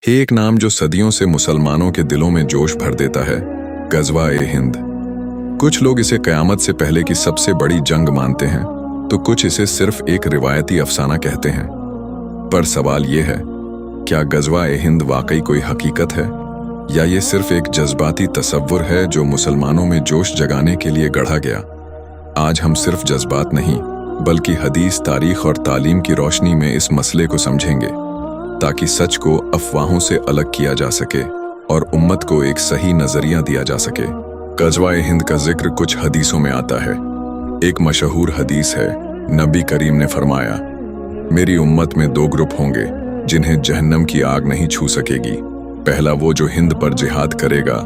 एक नाम जो सदियों से मुसलमानों के दिलों में जोश भर देता है, गज़वा-ए-हिंद। कुछ लोग इसे क़यामत से पहले की सबसे बड़ी जंग मानते हैं, तो कुछ इसे सिर्फ एक रिवायती अफसाना कहते हैं। पर सवाल ये है, क्या गज़वा-ए-हिंद वाकई कोई हकीकत है, या ये सिर्फ एक जज्बाती तसव्वुर है जो मुसलमानों में जोश जगाने के लिए गढ़ा गया? आज हम सिर्फ जज्बात नहीं, बल्कि हदीस, तारीख और तालीम की रोशनी में इस मसले को समझेंगे, ताकि सच को अफवाहों से अलग किया जा सके और उम्मत को एक सही नजरिया दिया जा सके। गज़वा-ए-हिंद का जिक्र कुछ हदीसों में आता है। एक मशहूर हदीस है, नबी करीम ने फरमाया, मेरी उम्मत में दो ग्रुप होंगे जिन्हें जहन्नम की आग नहीं छू सकेगी। पहला वो जो हिंद पर जिहाद करेगा,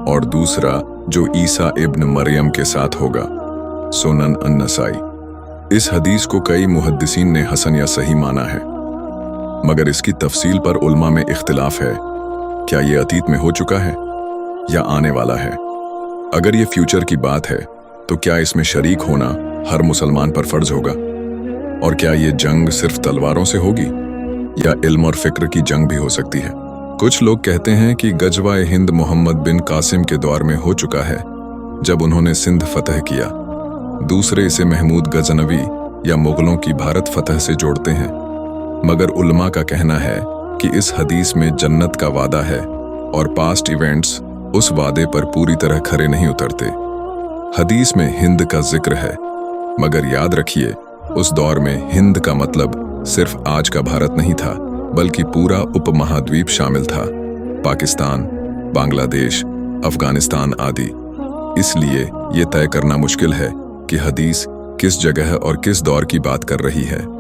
और दूसरा जो ईसा इब्न मरियम के साथ होगा। सुनन अन-नसाई। इस हदीस को कई मुहद्दिसीन ने हसन या सही माना है, मगर इसकी तफसील पर उलमा में इख्तिलाफ है। क्या ये अतीत में हो चुका है या आने वाला है? अगर ये फ्यूचर की बात है, तो क्या इसमें शरीक होना हर मुसलमान पर फर्ज होगा? और क्या ये जंग सिर्फ तलवारों से होगी, या इल्म और फिक्र की जंग भी हो सकती है? कुछ लोग कहते हैं कि गज़वा-ए-हिंद मोहम्मद बिन कासिम के दौर में हो चुका है, जब उन्होंने सिंध फतह किया। दूसरे इसे महमूद गजनवी या मुगलों की भारत फतह से जोड़ते हैं। मगर उलमा का कहना है कि इस हदीस में जन्नत का वादा है, और पास्ट इवेंट्स उस वादे पर पूरी तरह खरे नहीं उतरते। हदीस में हिंद का जिक्र है, मगर याद रखिए, उस दौर में हिंद का मतलब सिर्फ आज का भारत नहीं था, बल्कि पूरा उपमहाद्वीप शामिल था, पाकिस्तान, बांग्लादेश, अफगानिस्तान आदि। इसलिए ये तय करना मुश्किल है कि हदीस किस जगह और किस दौर की बात कर रही है।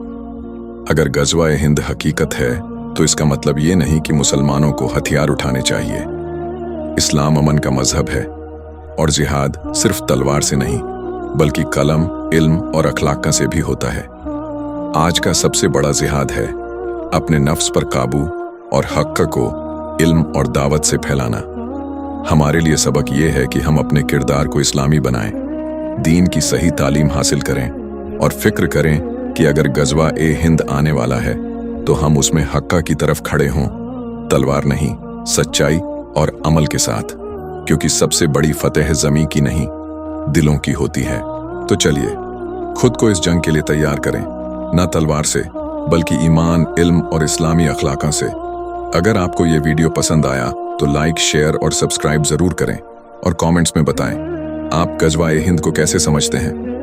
अगर गज़वा-ए-हिंद हकीकत है, तो इसका मतलब ये नहीं कि मुसलमानों को हथियार उठाने चाहिए। इस्लाम अमन का मजहब है, और जिहाद सिर्फ तलवार से नहीं, बल्कि कलम, इल्म और अखलाक से भी होता है। आज का सबसे बड़ा जिहाद है अपने नफ्स पर काबू और हक़ को इल्म और दावत से फैलाना। हमारे लिए सबक ये है कि हम अपने किरदार को इस्लामी बनाएं, दीन की सही तालीम हासिल करें, और फिक्र करें कि अगर गज़वा-ए-हिंद आने वाला है, तो हम उसमें हक्का की तरफ खड़े हों, तलवार नहीं, सच्चाई और अमल के साथ, क्योंकि सबसे बड़ी फतेह ज़मीं की नहीं, दिलों की होती है। तो चलिए, खुद को इस जंग के लिए तैयार करें, ना तलवार से, बल्कि ईमान, इल्म और इस्लामी अखलाक़ों से। अगर आपको ये वीडियो पसंद आया, तो लाइक, शेयर और सब्सक्राइब ज़रूर करें, और कमेंट्स में बताएं आप गज़वा-ए-हिंद को कैसे समझते हैं।